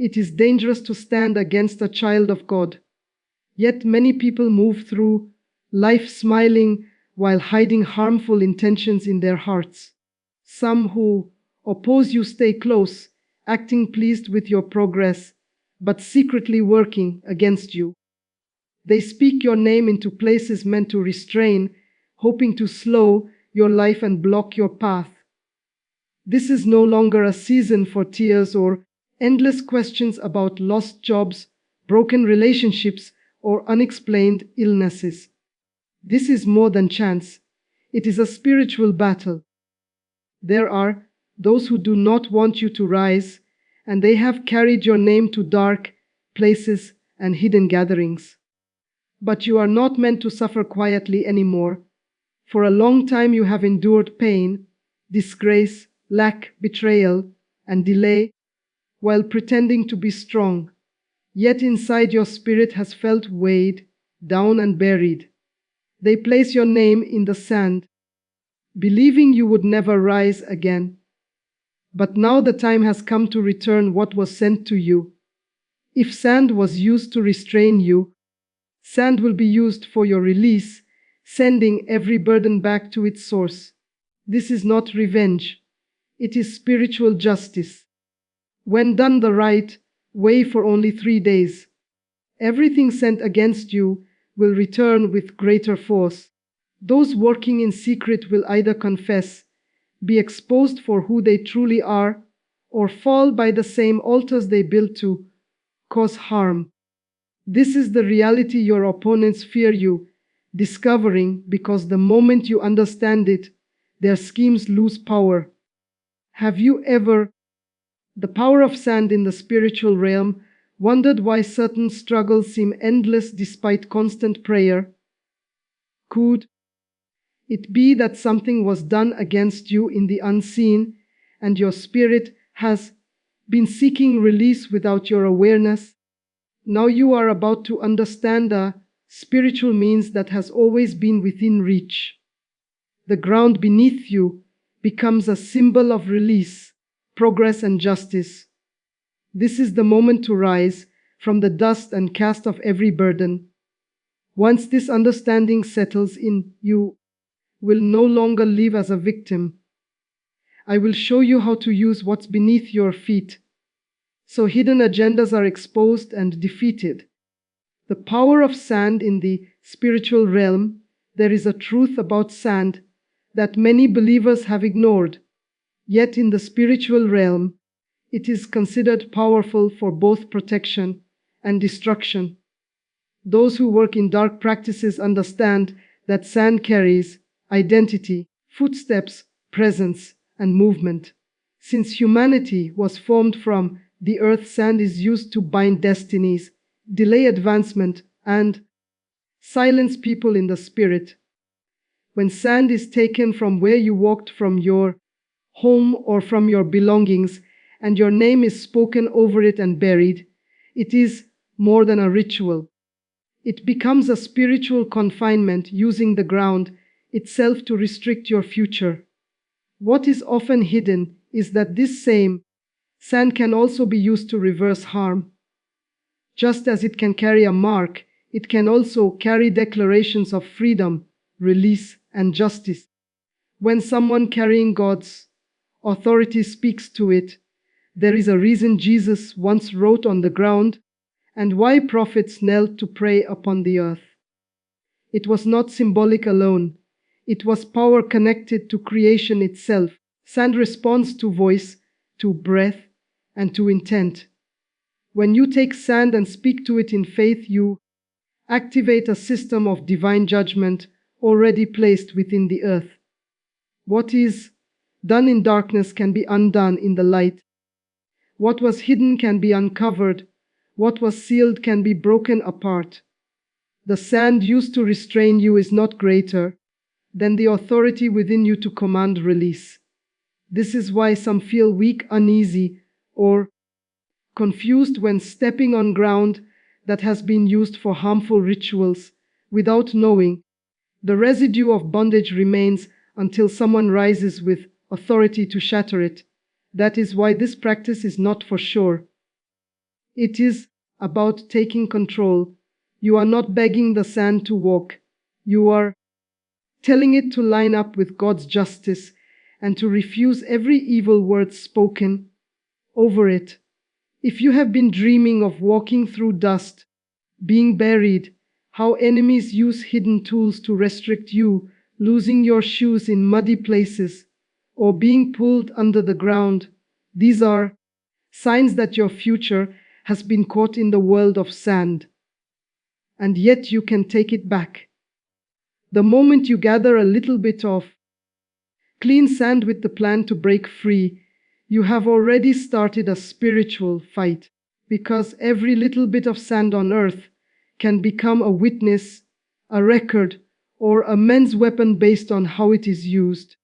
It is dangerous to stand against a child of God. Yet many people move through life smiling while hiding harmful intentions in their hearts. Some who oppose you stay close, acting pleased with your progress, but secretly working against you. They speak your name into places meant to restrain, hoping to slow your life and block your path. This is no longer a season for tears or endless questions about lost jobs, broken relationships, or unexplained illnesses. This is more than chance. It is a spiritual battle. There are those who do not want you to rise, and they have carried your name to dark places and hidden gatherings. But you are not meant to suffer quietly anymore. For a long time you have endured pain, disgrace, lack, betrayal, and delay, while pretending to be strong. Yet inside your spirit has felt weighed down and buried. They place your name in the sand, believing you would never rise again. But now the time has come to return what was sent to you. If sand was used to restrain you, sand will be used for your release, sending every burden back to its source. This is not revenge. It is spiritual justice. When done the right way for only 3 days, everything sent against you will return with greater force. Those working in secret will either confess, be exposed for who they truly are, or fall by the same altars they built to cause harm. This is the reality your opponents fear you discovering, because the moment you understand it, their schemes lose power. Have you ever, the power of sand in the spiritual realm, wondered why certain struggles seem endless despite constant prayer? Could it be that something was done against you in the unseen, and your spirit has been seeking release without your awareness? Now you are about to understand a spiritual means that has always been within reach. The ground beneath you becomes a symbol of release, progress, and justice. This is the moment to rise from the dust and cast off every burden. Once this understanding settles in, you will no longer live as a victim. I will show you how to use what's beneath your feet, so hidden agendas are exposed and defeated. The power of sand in the spiritual realm. There is a truth about sand that many believers have ignored. Yet in the spiritual realm, it is considered powerful for both protection and destruction. Those who work in dark practices understand that sand carries identity, footsteps, presence, and movement. Since humanity was formed from the earth, sand is used to bind destinies, delay advancement, and silence people in the spirit. When sand is taken from where you walked, from your home or from your belongings, and your name is spoken over it and buried, it is more than a ritual. It becomes a spiritual confinement, using the ground itself to restrict your future. What is often hidden is that this same sand can also be used to reverse harm. Just as it can carry a mark, it can also carry declarations of freedom, release, and justice. When someone carrying God's authority speaks to it, there is a reason Jesus once wrote on the ground, and why prophets knelt to pray upon the earth. It was not symbolic alone. It was power connected to creation itself. Sand responds to voice, to breath, and to intent. When you take sand and speak to it in faith, you activate a system of divine judgment already placed within the earth. What is done in darkness can be undone in the light. What was hidden can be uncovered. What was sealed can be broken apart. The sand used to restrain you is not greater than the authority within you to command release. This is why some feel weak, uneasy, or confused when stepping on ground that has been used for harmful rituals without knowing. The residue of bondage remains until someone rises with authority to shatter it. That is why this practice is not for sure. It is about taking control. You are not begging the sand to walk. You are telling it to line up with God's justice and to refuse every evil word spoken over it. If you have been dreaming of walking through dust, being buried, how enemies use hidden tools to restrict you, losing your shoes in muddy places, or being pulled under the ground, these are signs that your future has been caught in the world of sand. And yet you can take it back. The moment you gather a little bit of clean sand with the plan to break free, you have already started a spiritual fight, because every little bit of sand on earth can become a witness, a record, or a men's weapon based on how it is used.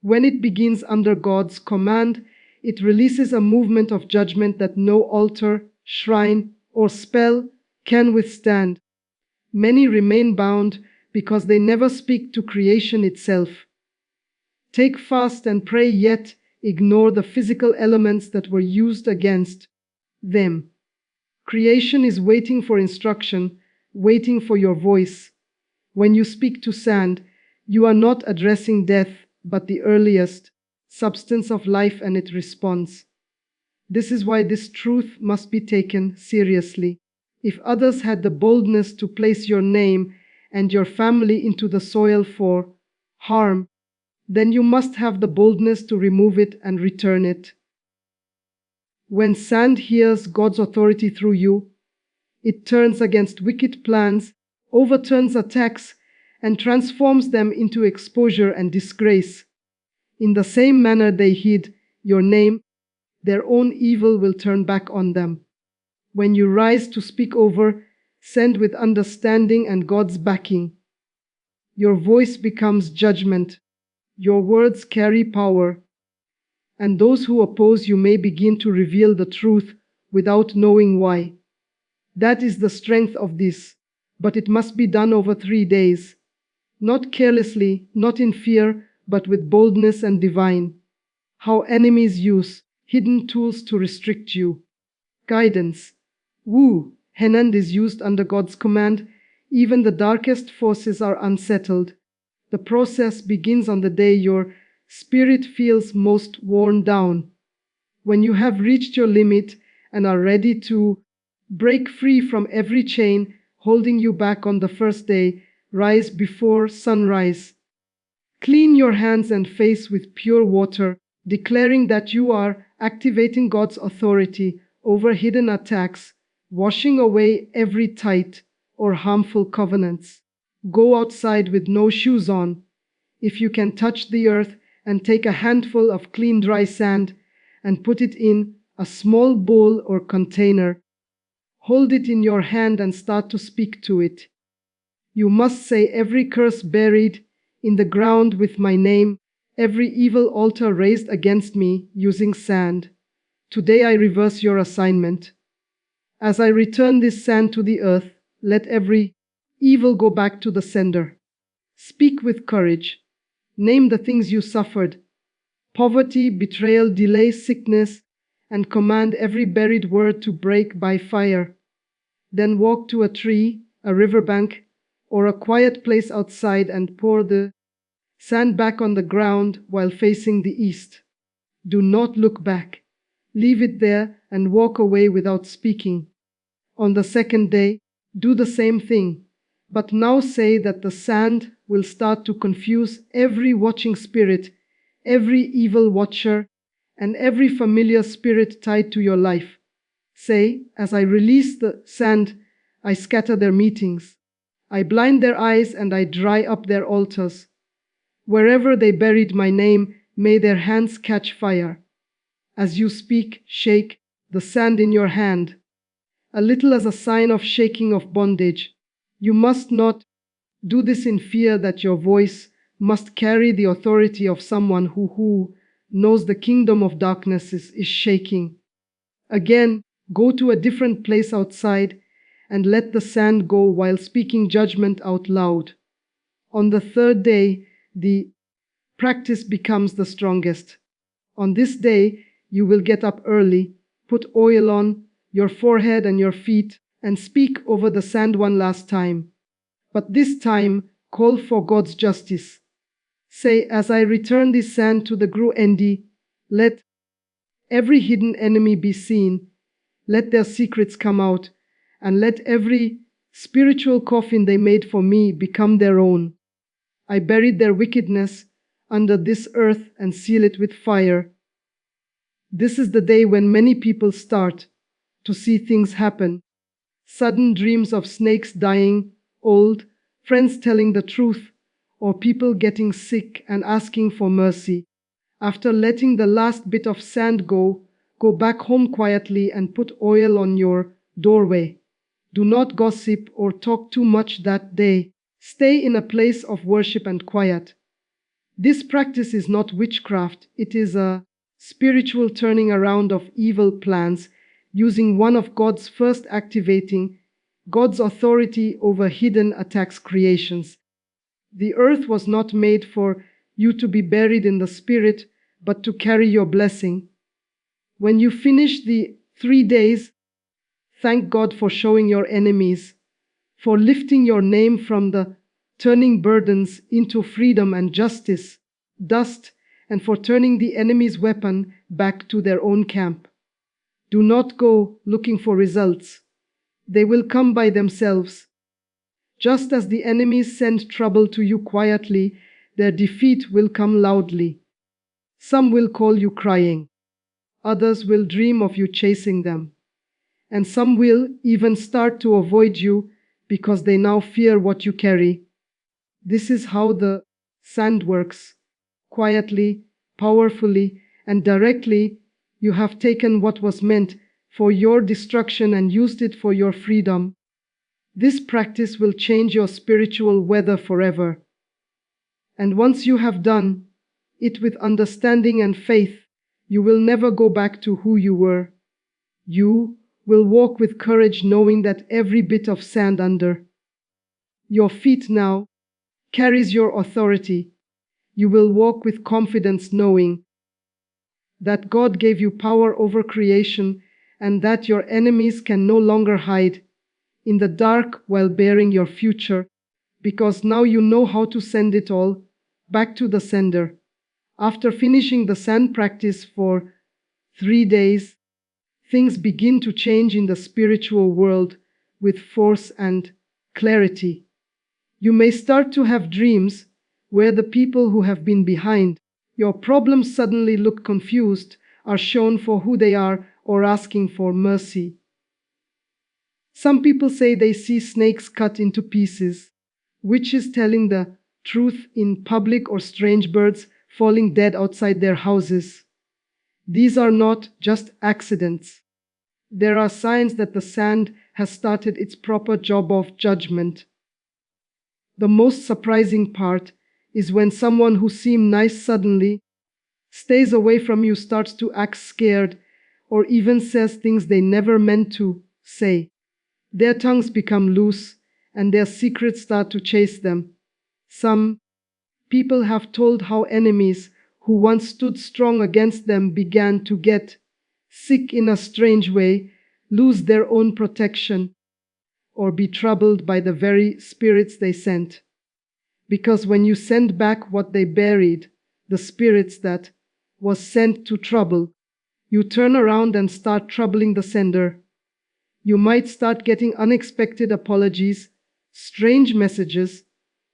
When it begins under God's command, it releases a movement of judgment that no altar, shrine, or spell can withstand. Many remain bound because they never speak to creation itself. Take fast and pray, yet ignore the physical elements that were used against them. Creation is waiting for instruction, waiting for your voice. When you speak to sand, you are not addressing death, but the earliest substance of life, and it responds. This is why this truth must be taken seriously. If others had the boldness to place your name and your family into the soil for harm, then you must have the boldness to remove it and return it. When sand hears God's authority through you, it turns against wicked plans, overturns attacks, and transforms them into exposure and disgrace. In the same manner they hid your name, their own evil will turn back on them. When you rise to speak over, send with understanding and God's backing. Your voice becomes judgment. Your words carry power. And those who oppose you may begin to reveal the truth without knowing why. That is the strength of this, but it must be done over 3 days. Not carelessly, not in fear, but with boldness and divine. How enemies use hidden tools to restrict you. Guidance. Wu, Henand is used under God's command. Even the darkest forces are unsettled. The process begins on the day your spirit feels most worn down. When you have reached your limit and are ready to break free from every chain holding you back on the first day, rise before sunrise. Clean your hands and face with pure water, declaring that you are activating God's authority over hidden attacks, washing away every tight or harmful covenants. Go outside with no shoes on. If you can touch the earth and take a handful of clean dry sand and put it in a small bowl or container, hold it in your hand and start to speak to it. You must say every curse buried in the ground with my name, every evil altar raised against me using sand. Today I reverse your assignment. As I return this sand to the earth, let every evil go back to the sender. Speak with courage. Name the things you suffered: poverty, betrayal, delay, sickness, and command every buried word to break by fire. Then walk to a tree, a riverbank, or a quiet place outside and pour the sand back on the ground while facing the east. Do not look back. Leave it there and walk away without speaking. On the second day, do the same thing, but now say that the sand will start to confuse every watching spirit, every evil watcher, and every familiar spirit tied to your life. Say, as I release the sand, I scatter their meetings. I blind their eyes and I dry up their altars. Wherever they buried my name, may their hands catch fire. As you speak, shake the sand in your hand, a little as a sign of shaking of bondage. You must not do this in fear that your voice must carry the authority of someone who knows the kingdom of darkness is shaking. Again, go to a different place outside and let the sand go while speaking judgment out loud. On the third day, the practice becomes the strongest. On this day, you will get up early, put oil on, your forehead and your feet, and speak over the sand one last time. But this time, call for God's justice. Say, as I return this sand to the Gruendi, let every hidden enemy be seen, let their secrets come out, and let every spiritual coffin they made for me become their own. I buried their wickedness under this earth and seal it with fire. This is the day when many people start to see things happen. Sudden dreams of snakes dying, old friends telling the truth, or people getting sick and asking for mercy. After letting the last bit of sand go back home quietly and put oil on your doorway. Do not gossip or talk too much that day. Stay in a place of worship and quiet. This practice is not witchcraft, it is a spiritual turning around of evil plans, using one of God's first activating God's authority over hidden attacks creations. The earth was not made for you to be buried in the spirit, but to carry your blessing. When you finish the 3 days, thank God for showing your enemies, for lifting your name from the turning burdens into freedom and justice, dust, and for turning the enemy's weapon back to their own camp. Do not go looking for results. They will come by themselves. Just as the enemies send trouble to you quietly, their defeat will come loudly. Some will call you crying. Others will dream of you chasing them. And some will even start to avoid you because they now fear what you carry. This is how the sand works. Quietly, powerfully, and directly, you have taken what was meant for your destruction and used it for your freedom. This practice will change your spiritual weather forever. And once you have done it with understanding and faith, you will never go back to who you were. You will walk with courage, knowing that every bit of sand under your feet now carries your authority. You will walk with confidence, knowing that God gave you power over creation and that your enemies can no longer hide in the dark while bearing your future, because now you know how to send it all back to the sender. After finishing the sand practice for 3 days, things begin to change in the spiritual world with force and clarity. You may start to have dreams where the people who have been behind your problems suddenly look confused, are shown for who they are, or asking for mercy. Some people say they see snakes cut into pieces, witches telling the truth in public, or strange birds falling dead outside their houses. These are not just accidents. There are signs that the sand has started its proper job of judgment. The most surprising part is when someone who seemed nice suddenly stays away from you, starts to act scared, or even says things they never meant to say. Their tongues become loose, and their secrets start to chase them. Some people have told how enemies who once stood strong against them began to get sick in a strange way, lose their own protection, or be troubled by the very spirits they sent. Because when you send back what they buried, the spirits that was sent to trouble, you turn around and start troubling the sender. You might start getting unexpected apologies, strange messages,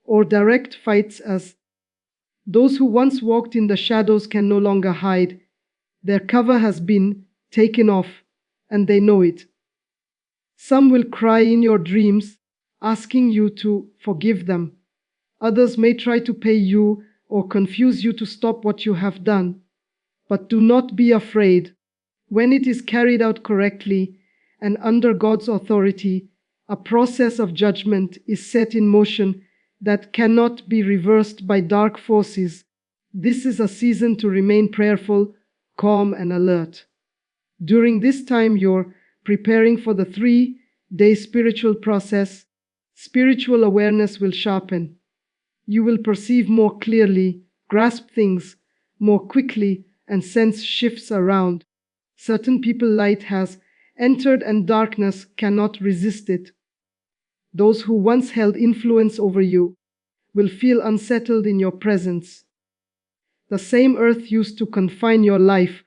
or direct fights, as those who once walked in the shadows can no longer hide. Their cover has been taken off, and they know it. Some will cry in your dreams, asking you to forgive them. Others may try to pay you or confuse you to stop what you have done. But do not be afraid. When it is carried out correctly and under God's authority, a process of judgment is set in motion that cannot be reversed by dark forces. This is a season to remain prayerful, calm, and alert. During this time, you're preparing for the 3-day spiritual process. Spiritual awareness will sharpen. You will perceive more clearly, grasp things more quickly, and sense shifts around. Certain people light has entered and darkness cannot resist it. Those who once held influence over you will feel unsettled in your presence. The same earth used to confine your life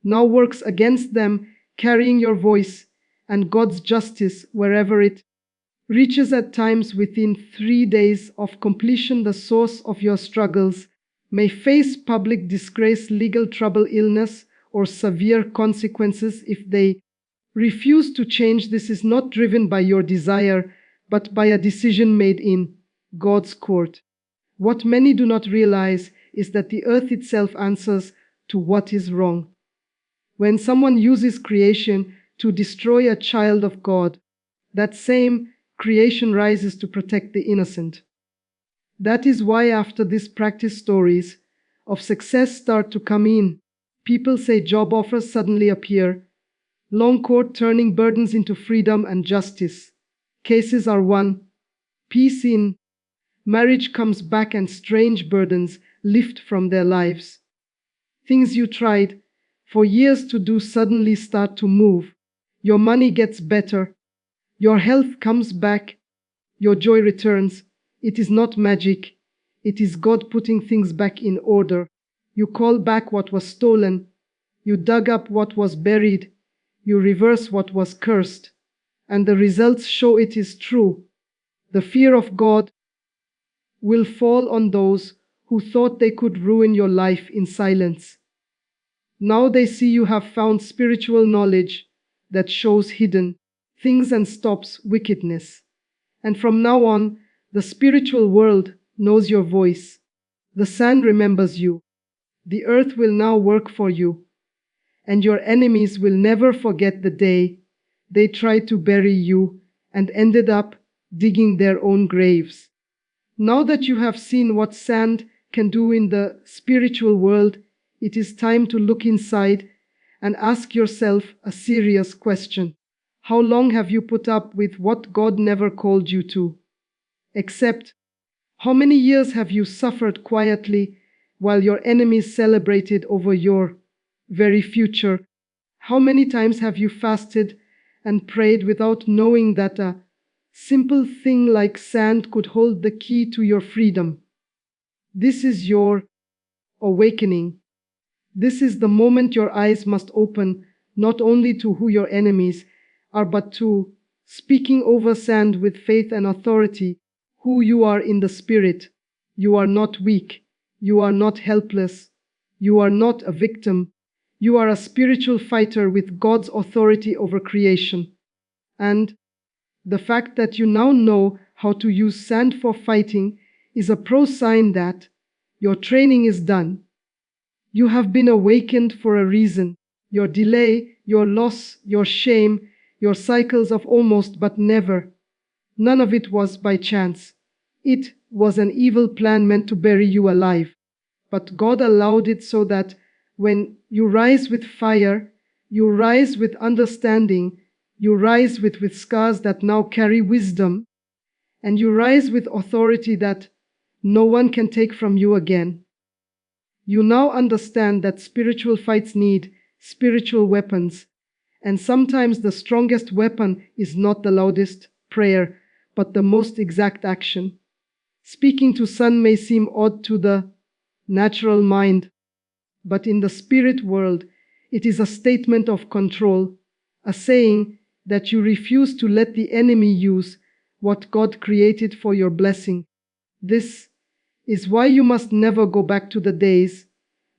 now works against them, carrying your voice and God's justice wherever it reaches. At times, within 3 days of completion, the source of your struggles may face public disgrace, legal trouble, illness, or severe consequences if they refuse to change. This is not driven by your desire, but by a decision made in God's court. What many do not realize is that the earth itself answers to what is wrong. When someone uses creation to destroy a child of God, that same creation rises to protect the innocent. That is why after this practice, stories of success start to come in. People say job offers suddenly appear, long court turning burdens into freedom and justice. Cases are won, peace in marriage comes back, and strange burdens lift from their lives. Things you tried for years to do suddenly start to move. Your money gets better. Your health comes back. Your joy returns. It is not magic. It is God putting things back in order. You call back what was stolen. You dug up what was buried. You reverse what was cursed. And the results show it is true. The fear of God will fall on those who thought they could ruin your life in silence. Now they see you have found spiritual knowledge that shows hidden things and stops wickedness. And from now on, the spiritual world knows your voice. The sand remembers you. The earth will now work for you. And your enemies will never forget the day they tried to bury you and ended up digging their own graves. Now that you have seen what sand can do in the spiritual world, it is time to look inside and ask yourself a serious question. How long have you put up with what God never called you to accept? How many years have you suffered quietly while your enemies celebrated over your very future? How many times have you fasted and prayed without knowing that a simple thing like sand could hold the key to your freedom? This is your awakening. This is the moment your eyes must open, not only to who your enemies are, but to speaking over sand with faith and authority, who you are in the Spirit. You are not weak. You are not helpless. You are not a victim. You are a spiritual fighter with God's authority over creation. And the fact that you now know how to use sand for fighting is a pro-sign that your training is done. You have been awakened for a reason. Your delay, your loss, your shame, your cycles of almost but never, none of it was by chance. It was an evil plan meant to bury you alive. But God allowed it so that when you rise with fire, you rise with understanding, you rise with scars that now carry wisdom, and you rise with authority that no one can take from you again. You now understand that spiritual fights need spiritual weapons, and sometimes the strongest weapon is not the loudest prayer, but the most exact action. Speaking to sun may seem odd to the natural mind, but in the spirit world, it is a statement of control, a saying that you refuse to let the enemy use what God created for your blessing. This is why you must never go back to the days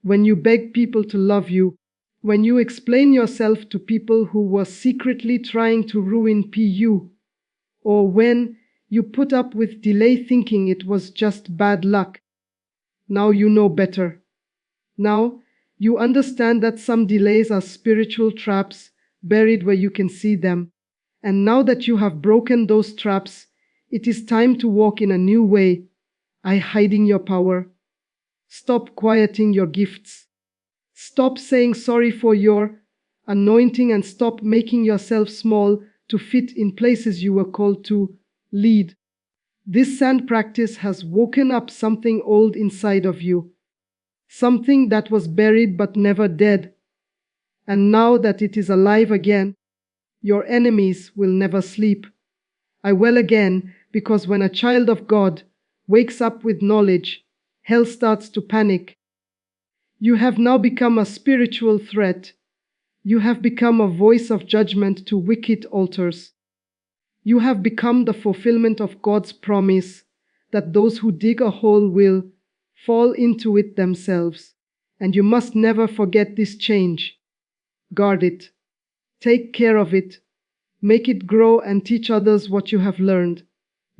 when you beg people to love you, when you explain yourself to people who were secretly trying to ruin you, or when you put up with delay thinking it was just bad luck. Now you know better. Now you understand that some delays are spiritual traps buried where you can see them. And now that you have broken those traps, it is time to walk in a new way. Hiding your power. Stop quieting your gifts. Stop saying sorry for your anointing, and stop making yourself small to fit in places you were called to lead. This sand practice has woken up something old inside of you, something that was buried but never dead. And now that it is alive again, Your enemies will never sleep. I will again, because when a child of God wakes up with knowledge, hell starts to panic. You have now become a spiritual threat. You have become a voice of judgment to wicked altars. You have become the fulfillment of God's promise that those who dig a hole will fall into it themselves. And you must never forget this change. Guard it. Take care of it. Make it grow and teach others what you have learned.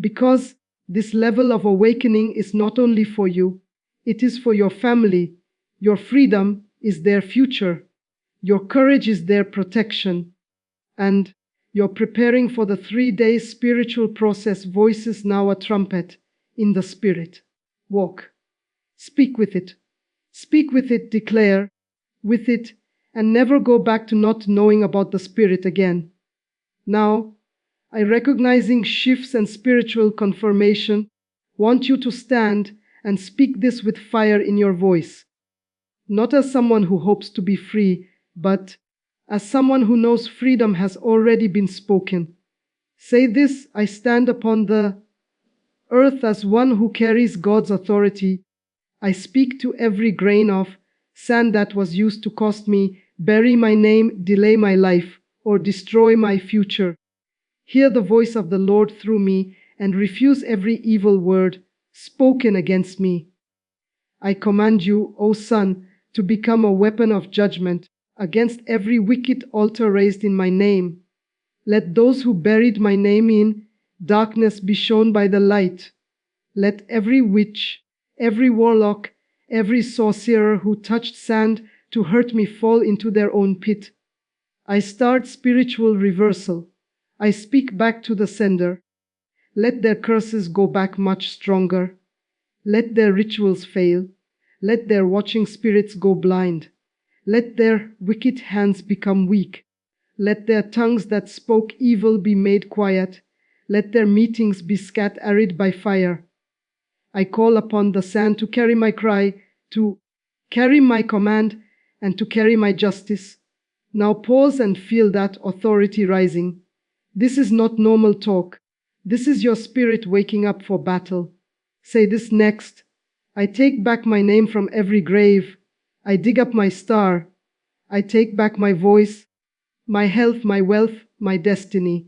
Because this level of awakening is not only for you, it is for your family. Your freedom is their future. Your courage is their protection. And you're preparing for the 3 day spiritual process. Voice is now a trumpet in the spirit. Walk. Speak with it. Speak with it, declare with it, and never go back to not knowing about the spirit again. Now, I recognizing shifts and spiritual confirmation, want you to stand and speak this with fire in your voice. Not as someone who hopes to be free, but as someone who knows freedom has already been spoken. Say this: I stand upon the earth as one who carries God's authority. I speak to every grain of sand that was used to cost me, bury my name, delay my life, or destroy my future. Hear the voice of the Lord through me and refuse every evil word spoken against me. I command you, O Son, to become a weapon of judgment against every wicked altar raised in my name. Let those who buried my name in darkness be shown by the light. Let every witch, every warlock, every sorcerer who touched sand to hurt me fall into their own pit. I start spiritual reversal. I speak back to the sender. Let their curses go back much stronger. Let their rituals fail. Let their watching spirits go blind. Let their wicked hands become weak. Let their tongues that spoke evil be made quiet. Let their meetings be scattered by fire. I call upon the sand to carry my cry, to carry my command, and to carry my justice. Now pause and feel that authority rising. This is not normal talk. This is your spirit waking up for battle. Say this next. I take back my name from every grave. I dig up my star. I take back my voice, my health, my wealth, my destiny.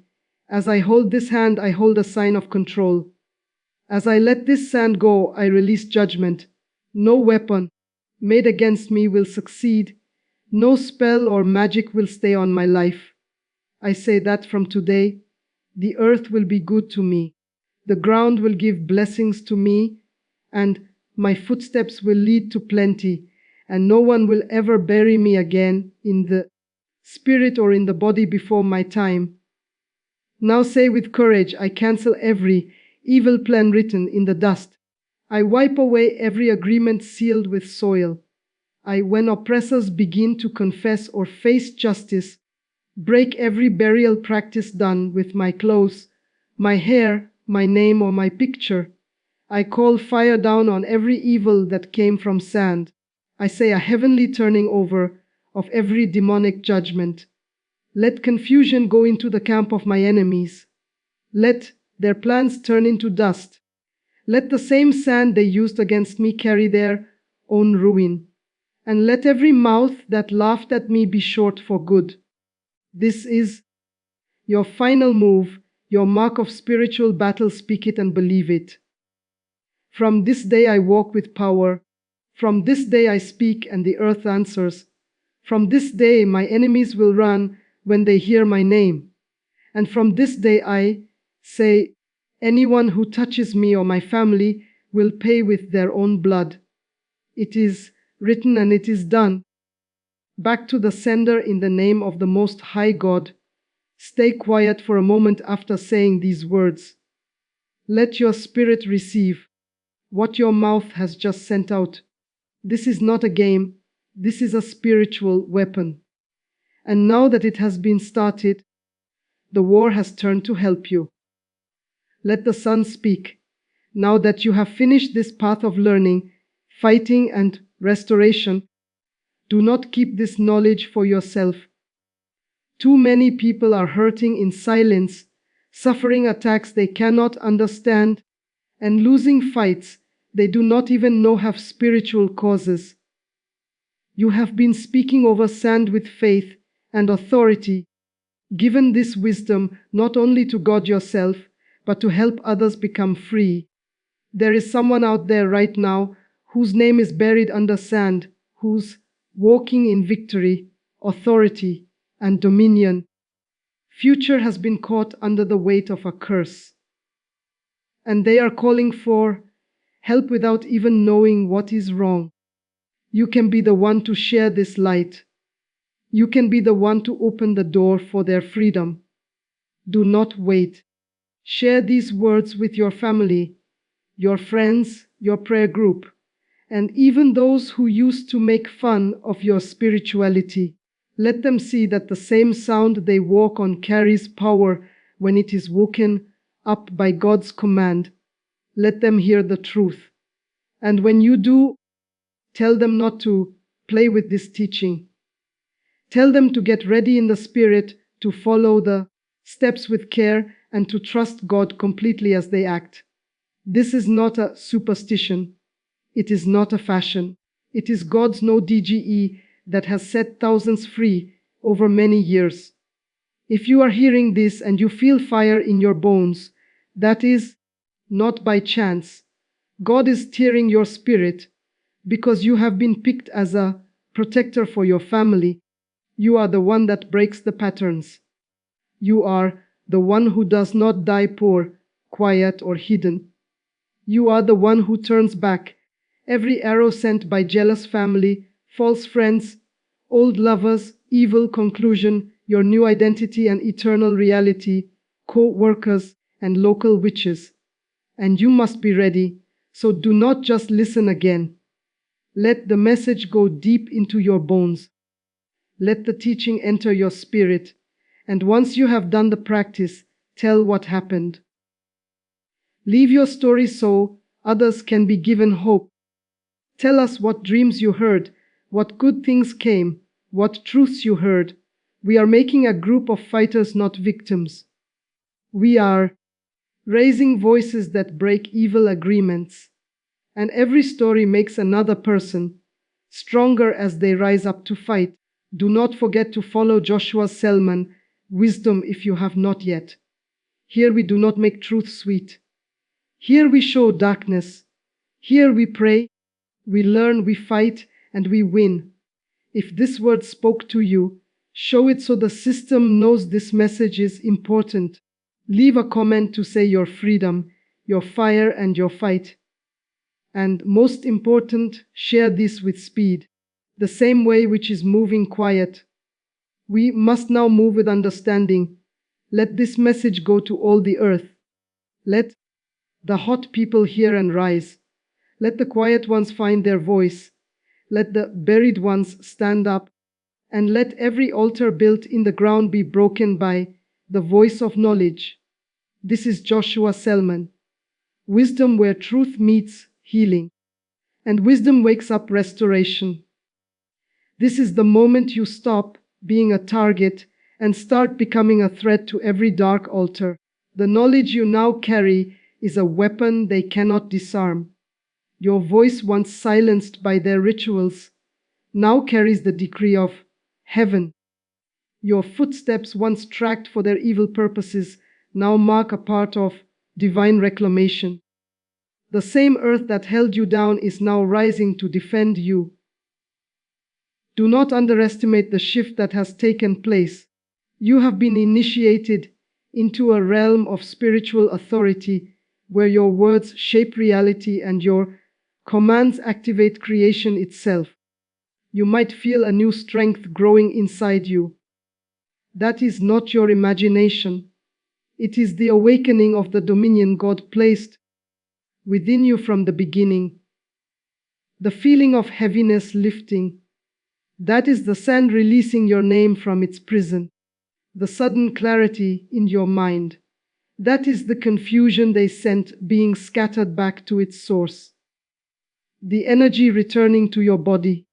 As I hold this hand, I hold a sign of control. As I let this sand go, I release judgment. No weapon made against me will succeed. No spell or magic will stay on my life. I say that from today, the earth will be good to me. The ground will give blessings to me, and my footsteps will lead to plenty, and no one will ever bury me again in the spirit or in the body before my time. Now say with courage, I cancel every evil plan written in the dust. I wipe away every agreement sealed with soil. When oppressors begin to confess or face justice, break every burial practice done with my clothes, my hair, my name, or my picture. I call fire down on every evil that came from sand. I say a heavenly turning over of every demonic judgment. Let confusion go into the camp of my enemies. Let their plans turn into dust. Let the same sand they used against me carry their own ruin. And let every mouth that laughed at me be short for good. This is your final move, your mark of spiritual battle. Speak it and believe it. From this day I walk with power. From this day I speak and the earth answers. From this day my enemies will run when they hear my name. And from this day I say, anyone who touches me or my family will pay with their own blood. It is written and it is done. Back to the sender in the name of the Most High God. Stay quiet for a moment after saying these words. Let your spirit receive what your mouth has just sent out. This is not a game. This is a spiritual weapon. And now that it has been started, the war has turned to help you. Let the sun speak. Now that you have finished this path of learning, fighting, and restoration, do not keep this knowledge for yourself. Too many people are hurting in silence, suffering attacks they cannot understand, and losing fights they do not even know have spiritual causes. You have been speaking over sand with faith and authority, given this wisdom not only to God yourself, but to help others become free. There is someone out there right now whose name is buried under sand, who's walking in victory, authority, and dominion. Future has been caught under the weight of a curse, and they are calling for help without even knowing what is wrong. You can be the one to share this light. You can be the one to open the door for their freedom. Do not wait. Share these words with your family, your friends, your prayer group, and even those who used to make fun of your spirituality. Let them see that the same sound they walk on carries power when it is woken up by God's command. Let them hear the truth. And when you do, tell them not to play with this teaching. Tell them to get ready in the Spirit, to follow the steps with care, and to trust God completely as they act. This is not a superstition. It is not a fashion. It is God's no DGE that has set thousands free over many years. If you are hearing this and you feel fire in your bones, that is not by chance. God is stirring your spirit because you have been picked as a protector for your family. You are the one that breaks the patterns. You are the one who does not die poor, quiet, or hidden. You are the one who turns back every arrow sent by jealous family, false friends, old lovers, evil conclusion, your new identity and eternal reality, co-workers, and local witches. And you must be ready, so do not just listen again. Let the message go deep into your bones. Let the teaching enter your spirit, and once you have done the practice, tell what happened. Leave your story so others can be given hope. Tell us what dreams you heard, what good things came, what truths you heard. We are making a group of fighters, not victims. We are raising voices that break evil agreements. And every story makes another person stronger as they rise up to fight. Do not forget to follow Joshua Selman, Wisdom, if you have not yet. Here we do not make truth sweet. Here we show darkness. Here we pray, we learn, we fight, and we win. If this word spoke to you, show it so the system knows this message is important. Leave a comment to say your freedom, your fire, and your fight. And most important, share this with speed, the same way which is moving quiet. We must now move with understanding. Let this message go to all the earth. Let the hot people hear and rise. Let the quiet ones find their voice. Let the buried ones stand up. And let every altar built in the ground be broken by the voice of knowledge. This is Joshua Selman. Wisdom where truth meets healing. And wisdom wakes up restoration. This is the moment you stop being a target and start becoming a threat to every dark altar. The knowledge you now carry is a weapon they cannot disarm. Your voice, once silenced by their rituals, now carries the decree of heaven. Your footsteps, once tracked for their evil purposes, now mark a part of divine reclamation. The same earth that held you down is now rising to defend you. Do not underestimate the shift that has taken place. You have been initiated into a realm of spiritual authority where your words shape reality and your commands activate creation itself. You might feel a new strength growing inside you. That is not your imagination. It is the awakening of the dominion God placed within you from the beginning. The feeling of heaviness lifting, that is the sand releasing your name from its prison. The sudden clarity in your mind, that is the confusion they sent being scattered back to its source. The energy returning to your body,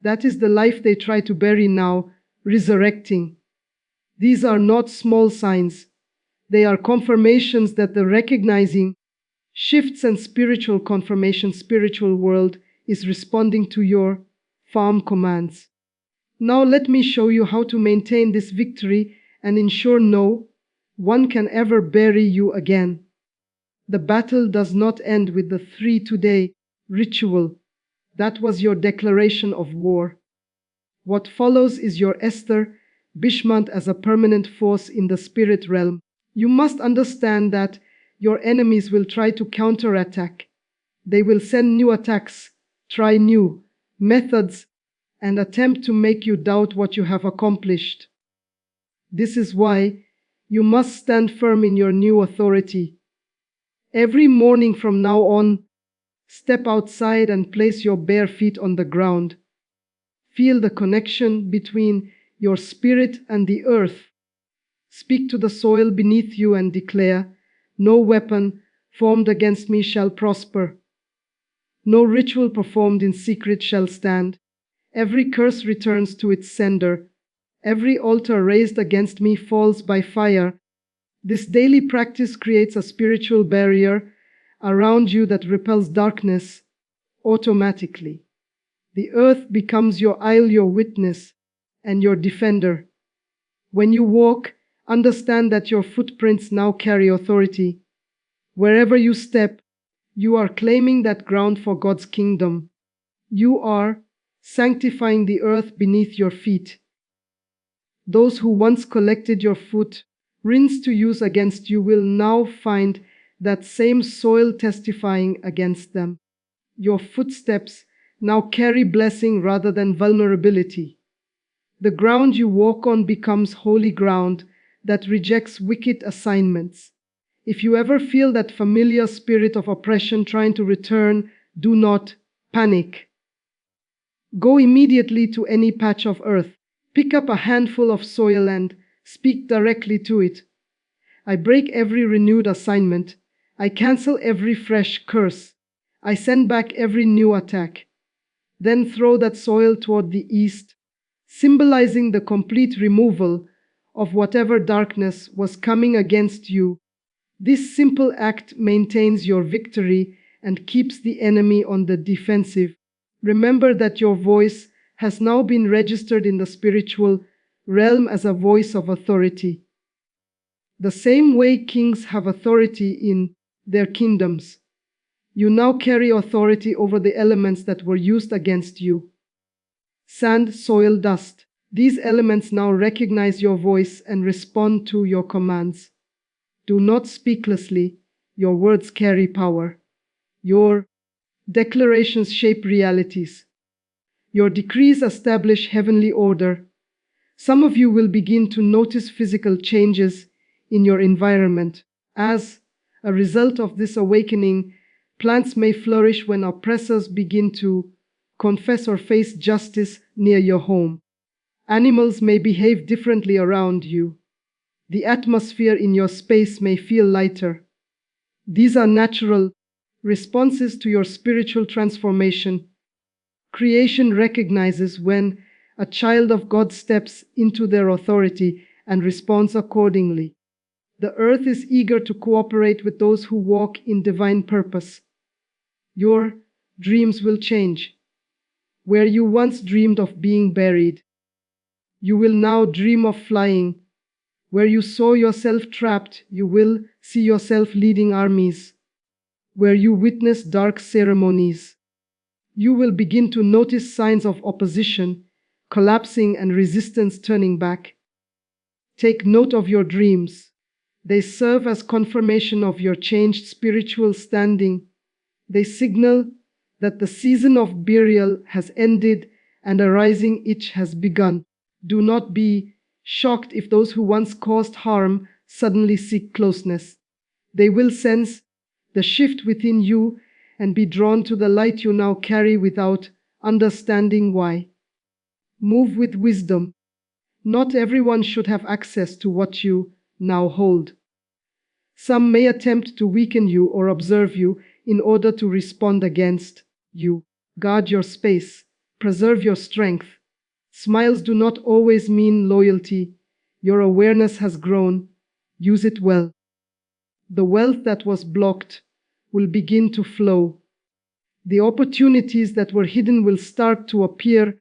that is the life they try to bury now, resurrecting. These are not small signs. They are confirmations that the recognizing shifts and spiritual confirmation spiritual world is responding to your firm commands. Now let me show you how to maintain this victory and ensure no one can ever bury you again. The battle does not end with the 3 today ritual. That was your declaration of war. What follows is your Esther Bishmant as a permanent force in the spirit realm. You must understand that your enemies will try to counterattack. They will send new attacks, try new methods, and attempt to make you doubt what you have accomplished. This is why you must stand firm in your new authority. Every morning from now on, step outside and place your bare feet on the ground. Feel the connection between your spirit and the earth. Speak to the soil beneath you and declare, "No weapon formed against me shall prosper. No ritual performed in secret shall stand. Every curse returns to its sender. Every altar raised against me falls by fire." This daily practice creates a spiritual barrier around you that repels darkness automatically. The earth becomes your isle, your witness, and your defender. When you walk, understand that your footprints now carry authority. Wherever you step, you are claiming that ground for God's kingdom. You are sanctifying the earth beneath your feet. Those who once collected your footprints to use against you will now find that same soil testifying against them. Your footsteps now carry blessing rather than vulnerability. The ground you walk on becomes holy ground that rejects wicked assignments. If you ever feel that familiar spirit of oppression trying to return, do not panic. Go immediately to any patch of earth. Pick up a handful of soil and speak directly to it. I break every renewed assignment. I cancel every fresh curse. I send back every new attack. Then throw that soil toward the east, symbolizing the complete removal of whatever darkness was coming against you. This simple act maintains your victory and keeps the enemy on the defensive. Remember that your voice has now been registered in the spiritual realm as a voice of authority. The same way kings have authority in their kingdoms, you now carry authority over the elements that were used against you. Sand, soil, dust. These elements now recognize your voice and respond to your commands. Do not speak lessly. Your words carry power. Your declarations shape realities. Your decrees establish heavenly order. Some of you will begin to notice physical changes in your environment. As a result of this awakening, plants may flourish when oppressors begin to confess or face justice near your home. Animals may behave differently around you. The atmosphere in your space may feel lighter. These are natural responses to your spiritual transformation. Creation recognizes when a child of God steps into their authority and responds accordingly. The earth is eager to cooperate with those who walk in divine purpose. Your dreams will change. Where you once dreamed of being buried, you will now dream of flying. Where you saw yourself trapped, you will see yourself leading armies. Where you witnessed dark ceremonies, you will begin to notice signs of opposition collapsing and resistance turning back. Take note of your dreams. They serve as confirmation of your changed spiritual standing. They signal that the season of burial has ended and a rising itch has begun. Do not be shocked if those who once caused harm suddenly seek closeness. They will sense the shift within you and be drawn to the light you now carry without understanding why. Move with wisdom. Not everyone should have access to what you now hold. Some may attempt to weaken you or observe you in order to respond against you. Guard your space. Preserve your strength. Smiles do not always mean loyalty. Your awareness has grown. Use it well. The wealth that was blocked will begin to flow. The opportunities that were hidden will start to appear.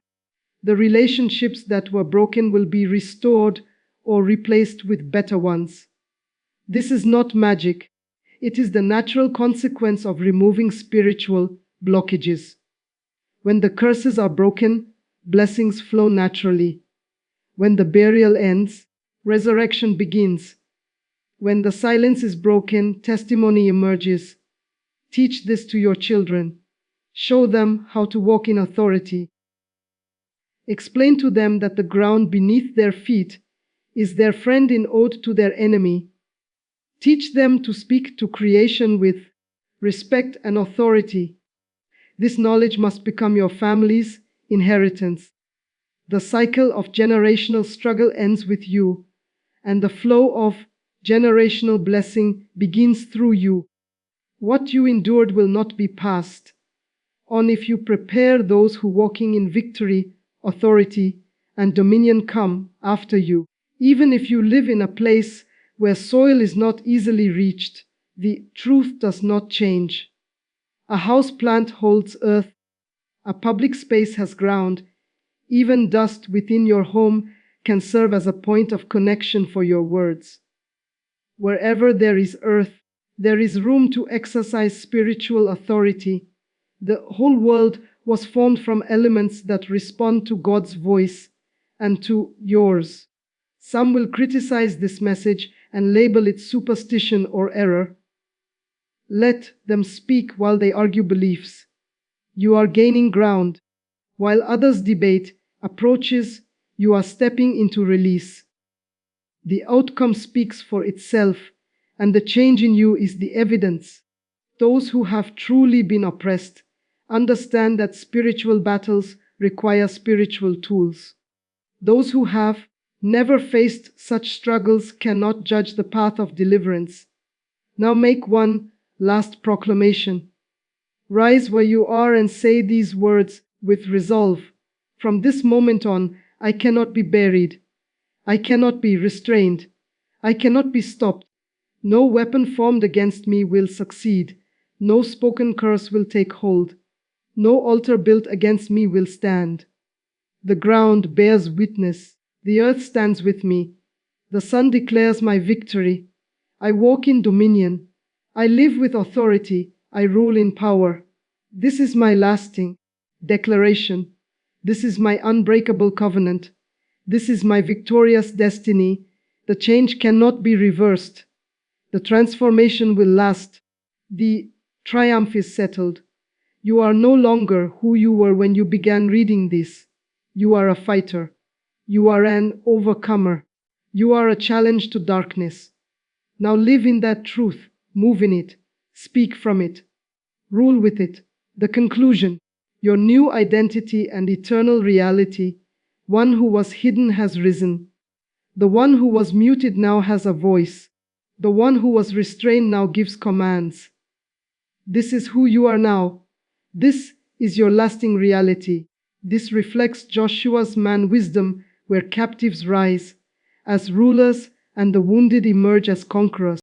The relationships that were broken will be restored or replaced with better ones. This is not magic. It is the natural consequence of removing spiritual blockages. When the curses are broken, blessings flow naturally. When the burial ends, resurrection begins. When the silence is broken, testimony emerges. Teach this to your children. Show them how to walk in authority. Explain to them that the ground beneath their feet is their friend in ode to their enemy. Teach them to speak to creation with respect and authority. This knowledge must become your family's inheritance. The cycle of generational struggle ends with you, and the flow of generational blessing begins through you. What you endured will not be passed on if you prepare those who walking in victory, authority, and dominion come after you. Even if you live in a place where soil is not easily reached, the truth does not change. A house plant holds earth, a public space has ground. Even dust within your home can serve as a point of connection for your words. Wherever there is earth, there is room to exercise spiritual authority. The whole world was formed from elements that respond to God's voice and to yours. Some will criticize this message and label it superstition or error. Let them speak while they argue beliefs. You are gaining ground. While others debate approaches, you are stepping into release. The outcome speaks for itself, and the change in you is the evidence. Those who have truly been oppressed understand that spiritual battles require spiritual tools. Those who have never faced such struggles cannot judge the path of deliverance. Now make one last proclamation. Rise where you are and say these words with resolve. From this moment on, I cannot be buried. I cannot be restrained. I cannot be stopped. No weapon formed against me will succeed. No spoken curse will take hold. No altar built against me will stand. The ground bears witness. The earth stands with me. The sun declares my victory. I walk in dominion. I live with authority. I rule in power. This is my lasting declaration. This is my unbreakable covenant. This is my victorious destiny. The change cannot be reversed. The transformation will last. The triumph is settled. You are no longer who you were when you began reading this. You are a fighter. You are an overcomer. You are a challenge to darkness. Now live in that truth. Move in it. Speak from it. Rule with it. The conclusion. Your new identity and eternal reality. One who was hidden has risen. The one who was muted now has a voice. The one who was restrained now gives commands. This is who you are now. This is your lasting reality. This reflects Joshua's man wisdom, where captives rise as rulers and the wounded emerge as conquerors.